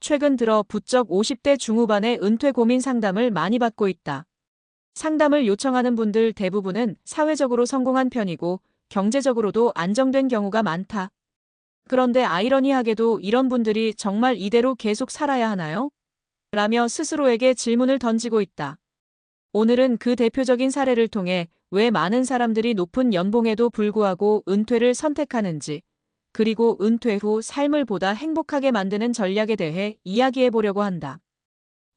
최근 들어 부쩍 50대 중후반의 은퇴 고민 상담을 많이 받고 있다. 상담을 요청하는 분들 대부분은 사회적으로 성공한 편이고 경제적으로도 안정된 경우가 많다. 그런데 아이러니하게도 이런 분들이 정말 이대로 계속 살아야 하나요? 라며 스스로에게 질문을 던지고 있다. 오늘은 그 대표적인 사례를 통해 왜 많은 사람들이 높은 연봉에도 불구하고 은퇴를 선택하는지, 그리고 은퇴 후 삶을 보다 행복하게 만드는 전략에 대해 이야기해 보려고 한다.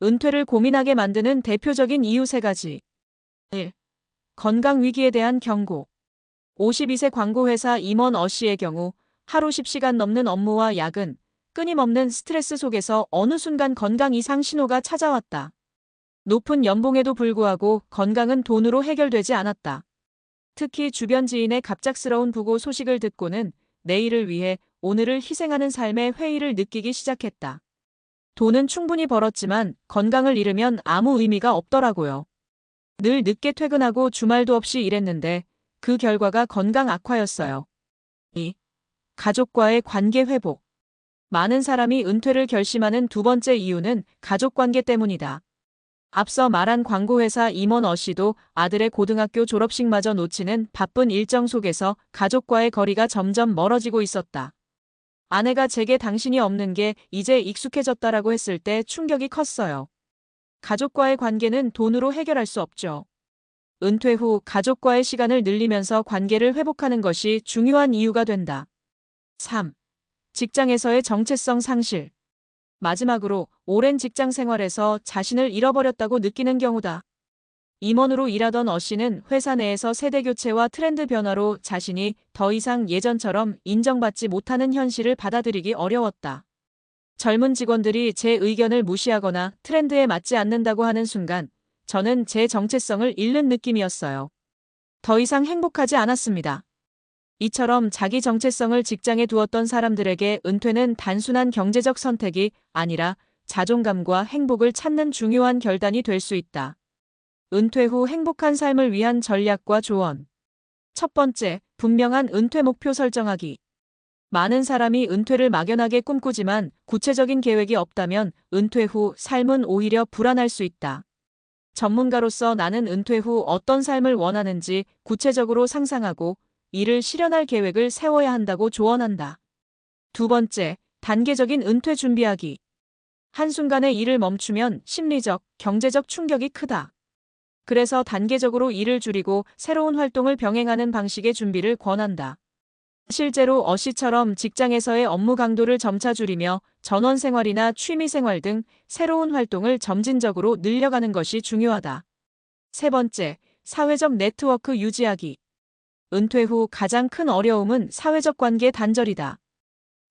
은퇴를 고민하게 만드는 대표적인 이유 3가지. 1. 건강 위기에 대한 경고. 52세 광고회사 임원 어 씨의 경우 하루 10시간 넘는 업무와 야근, 끊임없는 스트레스 속에서 어느 순간 건강 이상 신호가 찾아왔다. 높은 연봉에도 불구하고 건강은 돈으로 해결되지 않았다. 특히 주변 지인의 갑작스러운 부고 소식을 듣고는 내일을 위해 오늘을 희생하는 삶의 회의를 느끼기 시작했다. 돈은 충분히 벌었지만 건강을 잃으면 아무 의미가 없더라고요. 늘 늦게 퇴근하고 주말도 없이 일했는데 그 결과가 건강 악화였어요. 2. 가족과의 관계 회복. 많은 사람이 은퇴를 결심하는 2번째 이유는 가족관계 때문이다. 앞서 말한 광고회사 임원 어 씨도 아들의 고등학교 졸업식마저 놓치는 바쁜 일정 속에서 가족과의 거리가 점점 멀어지고 있었다. 아내가 제게 당신이 없는 게 이제 익숙해졌다라고 했을 때 충격이 컸어요. 가족과의 관계는 돈으로 해결할 수 없죠. 은퇴 후 가족과의 시간을 늘리면서 관계를 회복하는 것이 중요한 이유가 된다. 3. 직장에서의 정체성 상실. 마지막으로 오랜 직장 생활에서 자신을 잃어버렸다고 느끼는 경우다. 임원으로 일하던 어 씨는 회사 내에서 세대 교체와 트렌드 변화로 자신이 더 이상 예전처럼 인정받지 못하는 현실을 받아들이기 어려웠다. 젊은 직원들이 제 의견을 무시하거나 트렌드에 맞지 않는다고 하는 순간 저는 제 정체성을 잃는 느낌이었어요. 더 이상 행복하지 않았습니다. 이처럼 자기 정체성을 직장에 두었던 사람들에게 은퇴는 단순한 경제적 선택이 아니라 자존감과 행복을 찾는 중요한 결단이 될 수 있다. 은퇴 후 행복한 삶을 위한 전략과 조언. 첫 번째, 분명한 은퇴 목표 설정하기. 많은 사람이 은퇴를 막연하게 꿈꾸지만 구체적인 계획이 없다면 은퇴 후 삶은 오히려 불안할 수 있다. 전문가로서 나는 은퇴 후 어떤 삶을 원하는지 구체적으로 상상하고 이를 실현할 계획을 세워야 한다고 조언한다. 2번째, 단계적인 은퇴 준비하기. 한순간에 일을 멈추면 심리적, 경제적 충격이 크다. 그래서 단계적으로 일을 줄이고 새로운 활동을 병행하는 방식의 준비를 권한다. 실제로 어 씨처럼 직장에서의 업무 강도를 점차 줄이며 전원 생활이나 취미 생활 등 새로운 활동을 점진적으로 늘려가는 것이 중요하다. 3번째, 사회적 네트워크 유지하기. 은퇴 후 가장 큰 어려움은 사회적 관계 단절이다.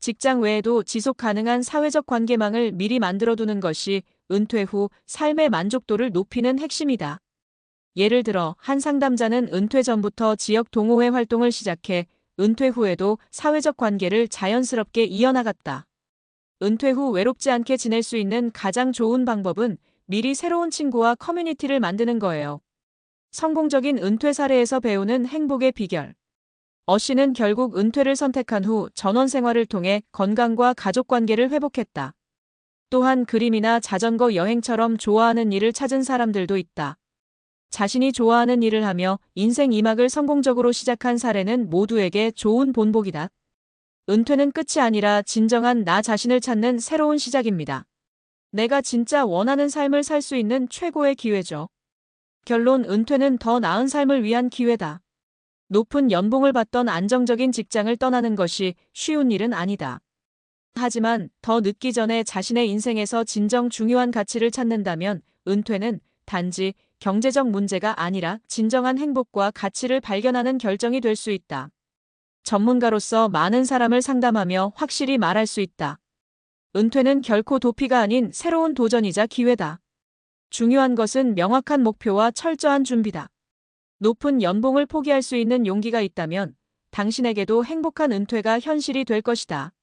직장 외에도 지속 가능한 사회적 관계망을 미리 만들어두는 것이 은퇴 후 삶의 만족도를 높이는 핵심이다. 예를 들어 한 상담자는 은퇴 전부터 지역 동호회 활동을 시작해 은퇴 후에도 사회적 관계를 자연스럽게 이어나갔다. 은퇴 후 외롭지 않게 지낼 수 있는 가장 좋은 방법은 미리 새로운 친구와 커뮤니티를 만드는 거예요. 성공적인 은퇴 사례에서 배우는 행복의 비결. 어 씨는 결국 은퇴를 선택한 후 전원 생활을 통해 건강과 가족 관계를 회복했다. 또한 그림이나 자전거 여행처럼 좋아하는 일을 찾은 사람들도 있다. 자신이 좋아하는 일을 하며 인생 2막을 성공적으로 시작한 사례는 모두에게 좋은 본보기다. 은퇴는 끝이 아니라 진정한 나 자신을 찾는 새로운 시작입니다. 내가 진짜 원하는 삶을 살 수 있는 최고의 기회죠. 결론, 은퇴는 더 나은 삶을 위한 기회다. 높은 연봉을 받던 안정적인 직장을 떠나는 것이 쉬운 일은 아니다. 하지만 더 늦기 전에 자신의 인생에서 진정 중요한 가치를 찾는다면 은퇴는 단지 경제적 문제가 아니라 진정한 행복과 가치를 발견하는 결정이 될 수 있다. 전문가로서 많은 사람을 상담하며 확실히 말할 수 있다. 은퇴는 결코 도피가 아닌 새로운 도전이자 기회다. 중요한 것은 명확한 목표와 철저한 준비다. 높은 연봉을 포기할 수 있는 용기가 있다면 당신에게도 행복한 은퇴가 현실이 될 것이다.